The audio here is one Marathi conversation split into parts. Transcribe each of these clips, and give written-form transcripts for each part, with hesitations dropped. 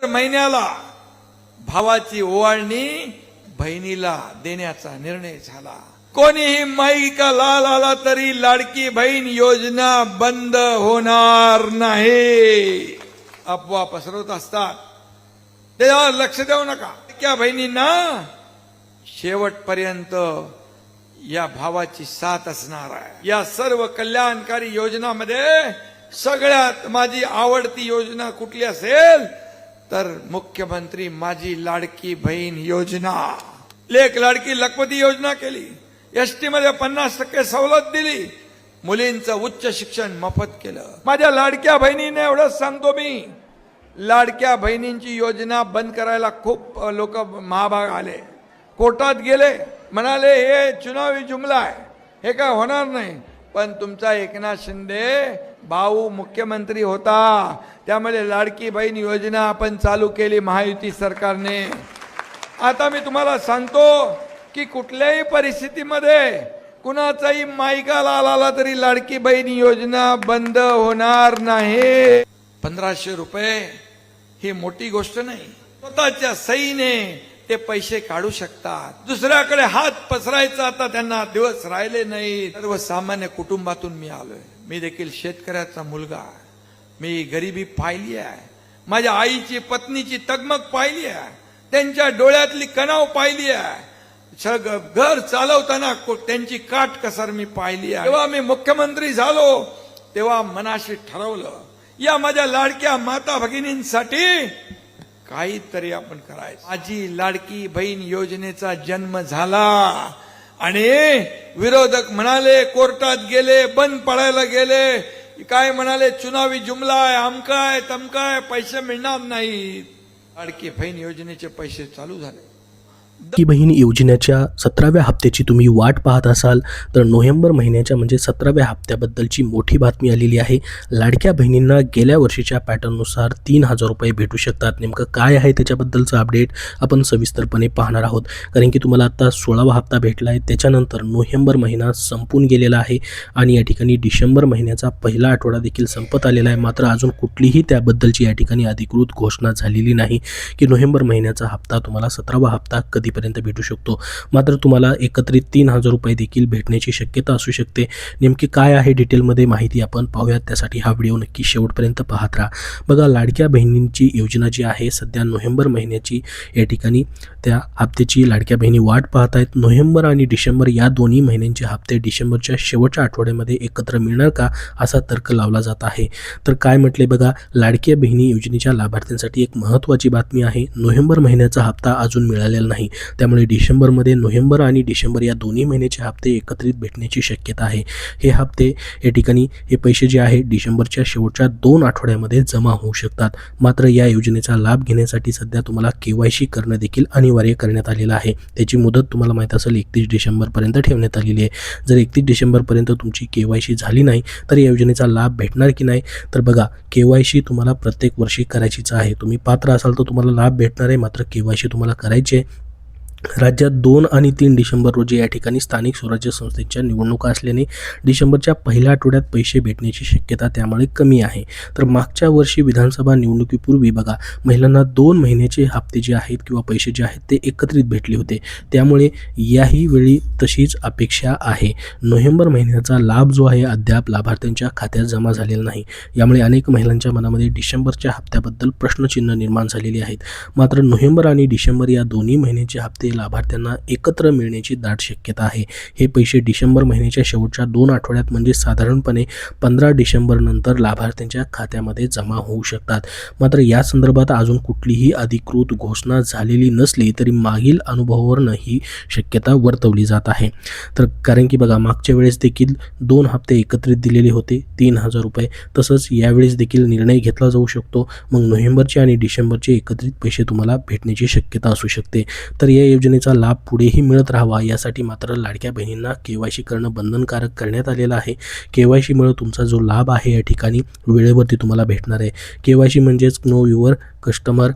महिन्याला भावाची ओवाळणी बहिणीला देण्याचा निर्णय झाला। कोणीही माईका लाल आला तरी लाडकी बहीण योजना बंद होणार नाही। अफवा पसरवत असतात, त्यावर लक्ष देऊ नका। त्या बहिणींना शेवटपर्यंत या भावाची साथ असणार आहे। या सर्व कल्याणकारी योजनांमध्ये सगळ्यात माझी आवडती योजना कुठली असेल तर मुख्यमंत्री माझी लाडकी बहीण योजना। लेक लाडकी लखपती योजना केली, एसटी मध्ये 50% सवलत दिली, मुलींचं उच्च शिक्षण मोफत केलं। माझ्या लाडक्या बहिणीने एवढंच सांगतो मी, लाडक्या बहिणींची योजना बंद करायला खूप लोक महाभाग आले, कोर्टात गेले, म्हणाले हे चुनावी जुमला आहे, हे काय होणार नाही। पण तुमचा एकनाथ शिंदे भाऊ मुख्यमंत्री होता, त्यामुळे लाडकी बहीण योजना आपण चालू केली महायुती सरकारने। आता मी तुम्हाला सांगतो की कुठल्याही परिस्थितीमध्ये कुणाचाही माईका लाल आला तरी लाडकी बहीण योजना बंद होणार नाही। 1500 रुपये ही मोठी गोष्ट नाही, स्वतःच्या सहीने ते पैसे काढू शकतात। दुसऱ्याकडे हात पसरायचा आता त्यांना दिवस राहिले नाही। सर्वसामान्य कुटुंबातून मी आलोय, मी देखील शेतकऱ्याचा मुलगा आहे, मी गरिबी पाहिली आहे, माझ्या आईची पत्नीची तगमग पाहिली आहे, त्यांच्या डोळ्यातली कणाव पाहिली आहे, घर चालवताना त्यांची काटकसर मी पाहिली आहे। जेव्हा मी मुख्यमंत्री झालो तेव्हा मनाशी ठरवलं या माझ्या लाडक्या माता भगिनींसाठी काहीतरी आपण करायचं। माझी लाडकी बहीण योजनेचा जन्म झाला आणि विरोधक म्हणाले, कोर्टात गेले, बंद पडायला गेले, काय म्हणाले चुनावी जुमला आहे, अमकाय तमकाय, पैसे मिळणार नाहीत। लाडकी बहीण योजनेचे पैसे चालू झाले। लाडकी बहीण योजनेच्या 17व्या हप्त्याची तुम्ही वाट पाहत असाल तर नोव्हेंबर महिन्याच्या म्हणजे 17व्या हप्त्याबद्दलची मोठी बातमी आलेली आहे। लाडक्या बहिणींना गेल्या वर्षीच्या पॅटर्ननुसार 3000 रुपये भेटू शकतात। नेमकं काय आहे त्याच्याबद्दलचं अपडेट आपण सविस्तरपणे पाहणार आहोत, कारण की तुम्हाला आता 16वा हप्ता भेटला आहे, त्याच्यानंतर नोव्हेंबर महिना संपून गेलेला आहे आणि या ठिकाणी डिसेंबर महिन्याचा पहिला आठवडा देखील संपत आलेला आहे। मात्र अजून कुठलीही त्याबद्दलची या ठिकाणी अधिकृत घोषणा झालेली नाही की नोव्हेंबर महिन्याचा हप्ता तुम्हाला 17वा हप्ता कधीपर्यंत भेटू शकतो। मात्र तुम्हाला एकत्रित 3000 रुपये देखील भेटण्याची शक्यता असू शकते। नेमकी काय आहे डिटेलमध्ये माहिती आपण पाहूयात, त्यासाठी हा व्हिडिओ नक्की शेवटपर्यंत पाहत राहा। बघा, लाडक्या बहिणींची योजना जी आहे सध्या नोव्हेंबर महिन्याची या ठिकाणी त्या हप्त्याची लाडक्या बहिणी वाट पाहत आहेत। नोव्हेंबर आणि डिसेंबर या दोन्ही महिन्यांचे हप्ते डिसेंबरच्या शेवटच्या आठवड्यामध्ये एकत्र मिळणार का असा तर्क लावला जात आहे। तर काय म्हटले बघा, लाडक्या बहिणी योजनेच्या लाभार्थ्यांसाठी एक महत्त्वाची बातमी आहे। नोव्हेंबर महिन्याचा हप्ता अजून मिळालेला नाही, त्यामुळे डिसेंबरमध्ये नोव्हेंबर आणि डिसेंबर या दोन्ही महिन्याचे हप्ते एकत्रित भेटण्याची शक्यता आहे। हे हप्ते या ठिकाणी हे पैसे जे आहे डिसेंबरच्या शेवटच्या 2 आठवड्यामध्ये जमा होऊ शकतात। मात्र या योजनेचा लाभ घेण्यासाठी सध्या तुम्हाला KYC करणं देखील अनिवार्य करण्यात आलेलं आहे। त्याची मुदत तुम्हाला माहीत असेल 31 डिसेंबरपर्यंत ठेवण्यात आलेली आहे। जर 31 डिसेंबरपर्यंत तुमची KYC झाली नाही तर या योजनेचा लाभ भेटणार की नाही, तर बघा KYC तुम्हाला प्रत्येक वर्षी करायचीच आहे। तुम्ही पात्र असाल तर तुम्हाला लाभ भेटणार आहे, मात्र KYC तुम्हाला करायची आहे। राज्यात 2 आणि 3 डिसेंबर रोजी या ठिकाणी स्थानिक स्वराज्य संस्थेच्या निवडणुका असल्याने डिसेंबरच्या पहिल्या आठवड्यात पैसे भेटण्याची शक्यता त्यामुळे कमी आहे। तर मागच्या वर्षी विधानसभा निवडणुकीपूर्वी बघा महिलांना 2 महिन्याचे हप्ते जे आहेत किंवा पैसे जे आहेत ते एकत्रित भेटले होते, त्यामुळे याही वेळी तशीच अपेक्षा आहे। नोव्हेंबर महिन्याचा लाभ जो आहे अद्याप लाभार्थ्यांच्या खात्यात जमा झालेला नाही, यामुळे अनेक महिलांच्या मनामध्ये डिसेंबरच्या हप्त्याबद्दल प्रश्नचिन्ह निर्माण झालेली आहेत। मात्र नोव्हेंबर आणि डिसेंबर या दोन्ही महिन्याचे हप्ते लाभार्थ्यांना एकत्र मिळण्याची दाट शक्यता आहे। हे पैसे डिसेंबर महिन्याच्या शेवटच्या 2 आठवड्यात म्हणजे साधारणपणे 15 डिसेंबर नंतर लाभार्थ्यांच्या खात्यामध्ये जमा होऊ शकतात। मात्र या संदर्भात अजून कुठलीही अधिकृत घोषणा झालेली नसली तरी मागील अनुभवावरून ही शक्यता वर्तवली जात आहे। तर कारण की बघा मागच्या वेळेस देखील 2 हप्ते एकत्रित दिलेले होते 3000 रुपये, तसंच यावेळेस देखील निर्णय घेतला जाऊ शकतो। मग नोव्हेंबरचे आणि डिसेंबरचे एकत्रित पैसे तुम्हाला भेटण्याची शक्यता असू शकते। तर या योजनेचा लाभ पुढेही मिळत राहावा यासाठी मात्र लाडक्या बहिणींना KYC करणं बंधनकारक करण्यात आलेलं आहे। KYC मुळे तुमचा जो लाभ आहे या ठिकाणी वेळेवरती तुम्हाला भेटणार आहे। KYC म्हणजेच नो युअर कस्टमर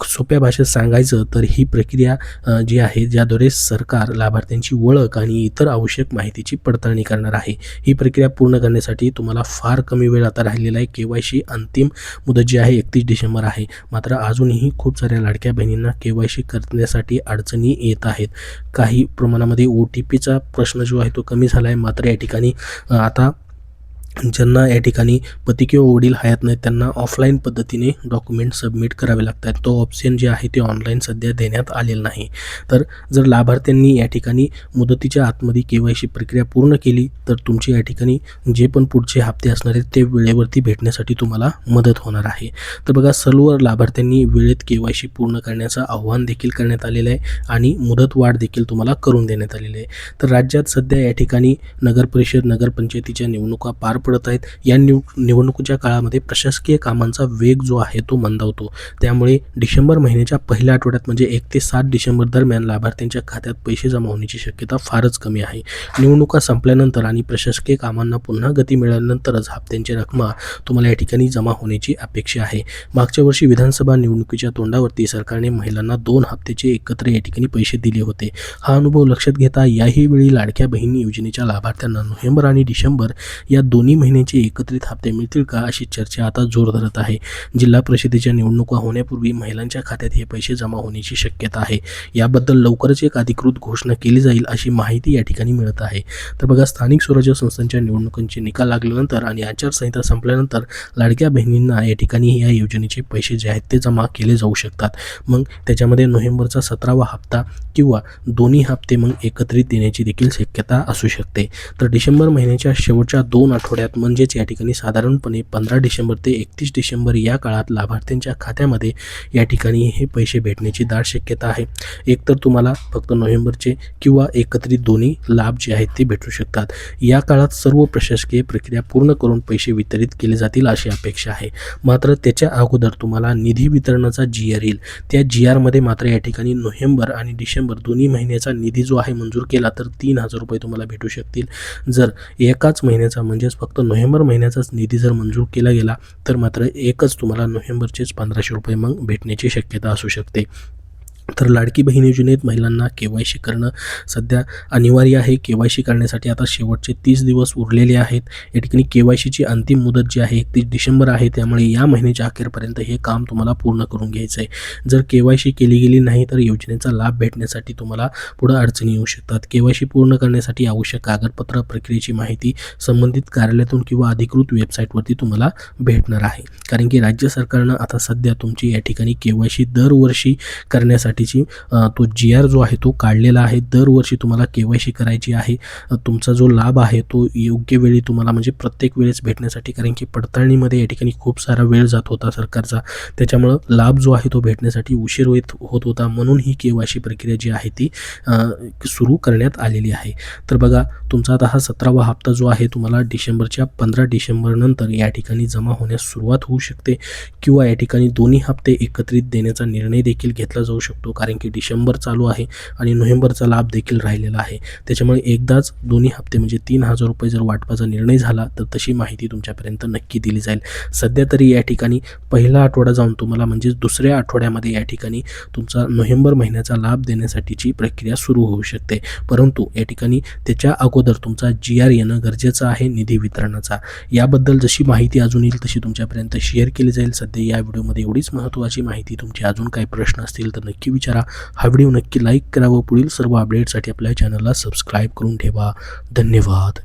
सोप्या भाषेत सांगायचं तर ही प्रक्रिया जी आहे ज्याद्वारे सरकार लाभार्थ्यांची ओळख आणि इतर आवश्यक माहितीची पडताळणी करणार आहे. ही प्रक्रिया पूर्ण करण्यासाठी तुम्हाला फार कमी वेळ आता राहिलेला आहे. KYC अंतिम मुदत जी आहे 31 डिसेंबर आहे. मात्र अजूनही खूप साऱ्या लाडक्या बहिणींना KYC करण्यासाठी अडचणी येत आहेत. काही प्रमाणामध्ये OTPचा प्रश्न जो आहे तो कमी झाला आहे. मात्र या ठिकाणी आता ज्यांना या ठिकाणी पती किंवा वडील हयात नाहीत त्यांना ऑफलाईन पद्धतीने डॉक्युमेंट सबमिट करावे लागतात. तो ऑप्शन जे आहे ते ऑनलाईन सध्या देण्यात आलेला नाही. तर जर लाभार्थ्यांनी या ठिकाणी मुदतीच्या आतमध्ये KYC प्रक्रिया पूर्ण केली तर तुमची या ठिकाणी जे पण पुढचे हप्ते असणार आहेत ते वेळेवरती भेटण्यासाठी तुम्हाला मदत होणार आहे. तर बघा, सर्व लाभार्थ्यांनी वेळेत KYC पूर्ण करण्याचं आव्हान देखील करण्यात आलेलं आहे आणि मुदतवाढ देखील तुम्हाला करून देण्यात आलेली आहे. तर राज्यात सध्या या ठिकाणी नगरपरिषद नगरपंचायतीच्या निवडणुका पार पडत आहेत. या निवडणुकीच्या काळामध्ये प्रशासकीय कामांचा वेग जो आहे तो मंदावतो. त्यामुळे डिसेंबर महिन्याच्या पहिल्या आठवड्यात म्हणजे 1 ते 7 डिसेंबर दरम्यान लाभार्थ्यांच्या खात्यात पैसे जमा होण्याची शक्यता फारच कमी आहे. निवडणुका संपल्यानंतर आणि प्रशासकीय कामांना पुन्हा गती मिळाल्यानंतरच हप्त्यांची रक्कम तुम्हाला या ठिकाणी जमा होण्याची अपेक्षा आहे. मागच्या वर्षी विधानसभा निवडणुकीच्या तोंडावरती सरकारने महिलांना 2 हप्त्याचे एकत्र या ठिकाणी पैसे दिले होते. हा अनुभव लक्षात घेता याही वेळी लाडक्या बहिणी योजनेच्या लाभार्थ्यांना नोव्हेंबर आणि डिसेंबर या दोन्ही महिन्याचे एकत्रित हप्ते मिळतील का अशी चर्चा आता जोर धरत आहे. जिल्हा परिषदेच्या निवडणुका होण्यापूर्वी महिलांच्या खात्यात हे पैसे जमा होण्याची शक्यता आहे. याबद्दल लवकरच एक अधिकृत घोषणा केली जाईल अशी माहिती या ठिकाणी मिळत आहे. तर बघा, स्थानिक स्वराज्य संस्थांच्या निवडणुकांचे निकाल लागल्यानंतर आणि आचारसंहिता संपल्यानंतर लाडक्या बहिणींना या ठिकाणी या योजनेचे पैसे जे आहेत ते जमा केले जाऊ शकतात. मग त्याच्यामध्ये नोव्हेंबरचा 17वा हप्ता किंवा दोन्ही हप्ते मग एकत्रित देण्याची देखील शक्यता असू शकते. तर डिसेंबर महिन्याच्या शेवटच्या 2 आठवड्यात म्हणजेच या ठिकाणी साधारणपणे 15 डिसेंबर ते 31 डिसेंबर या काळात लाभार्थ्यांच्या खात्यामध्ये या ठिकाणी हे पैसे भेटण्याची दाट शक्यता आहे. एकतर तुम्हाला फक्त नोव्हेंबरचे किंवा एकत्रित दोन्ही लाभ जे आहेत ते भेटू शकतात. या काळात सर्व प्रशासकीय प्रक्रिया पूर्ण करून पैसे वितरित केले जातील अशी अपेक्षा आहे. मात्र त्याच्या अगोदर तुम्हाला निधी वितरणाचा GR येईल. त्या GR मध्ये मात्र या ठिकाणी नोव्हेंबर आणि डिसेंबर दोन्ही महिन्याचा निधी जो आहे मंजूर केला तर 3,000 रुपये तुम्हाला भेटू शकतील. जर एकाच महिन्याचा म्हणजेच फक्त नोव्हेंबर महिन्याचाच निधी जर मंजूर केला गेला तर मात्र एकच तुम्हाला नोव्हेंबरचेच 1,500 रुपये मग भेटण्याची शक्यता असू शकते. तर लाडकी बहीण योजनेत महिलांना KYC करणं सध्या अनिवार्य आहे. KYC करण्यासाठी आता शेवटचे 30 दिवस उरलेले आहेत. या ठिकाणी KYCची अंतिम मुदत जी आहे 31 डिसेंबर आहे. त्यामुळे या महिन्याच्या अखेरपर्यंत हे काम तुम्हाला पूर्ण करून घ्यायचं आहे. जर KYC केली गेली नाही तर योजनेचा लाभ भेटण्यासाठी तुम्हाला पुढे अडचणी येऊ शकतात. KYC पूर्ण करण्यासाठी आवश्यक कागदपत्र प्रक्रियेची माहिती संबंधित कार्यालयातून किंवा अधिकृत वेबसाईटवरती तुम्हाला भेटणार आहे. कारण की राज्य सरकारनं आता सध्या तुमची या ठिकाणी KYC दरवर्षी करण्यासाठी तो GR जो आहे तो काढलेला आहे. दरवर्षी तुम्हाला KYC करायची आहे. तुमचा जो लाभ आहे तो योग्य वेळी तुम्हाला म्हणजे प्रत्येक वेळेस भेटण्यासाठी, कारण की पडताळणीमध्ये या ठिकाणी खूप सारा वेळ जात होता सरकारचा, त्याच्यामुळं लाभ जो आहे तो भेटण्यासाठी उशीर होत होता. म्हणून ही KYC प्रक्रिया जी आहे ती सुरू करण्यात आलेली आहे. तर बघा, तुमचा आता हा 17वा हप्ता जो आहे तुम्हाला डिसेंबरच्या 15 डिसेंबर नंतर या ठिकाणी जमा होण्यास सुरुवात होऊ शकते किंवा या ठिकाणी दोन्ही हप्ते एकत्रित देण्याचा निर्णय देखील घेतला जाऊ शकतो. कारण की डिसेंबर चालू आहे आणि नोव्हेंबरचा लाभ देखील राहिलेला आहे. त्याच्यामुळे एकदाच दोन्ही हप्ते म्हणजे 3,000 रुपये जर वाटपाचा निर्णय झाला तर तशी माहिती तुमच्यापर्यंत नक्की दिली जाईल. सध्या तरी या ठिकाणी पहिला आठवडा जाऊन तुम्हाला म्हणजे दुसऱ्या आठवड्यामध्ये या ठिकाणी तुमचा नोव्हेंबर महिन्याचा लाभ देण्यासाठीची प्रक्रिया सुरू होऊ शकते. परंतु या ठिकाणी त्याच्या अगोदर तुमचा GR येणं गरजेचं आहे निधी वितरणाचा. याबद्दल जशी माहिती अजून येईल तशी तुमच्यापर्यंत शेअर केली जाईल. सध्या या व्हिडिओमध्ये एवढीच महत्त्वाची माहिती. तुमचे अजून काही प्रश्न असतील तर नक्की विचारा. हा व्हिडिओ नक्की लाईक करा व पुढील सर्व अपडेटसाठी आपल्या चॅनलला सबस्क्राईब करून ठेवा. धन्यवाद.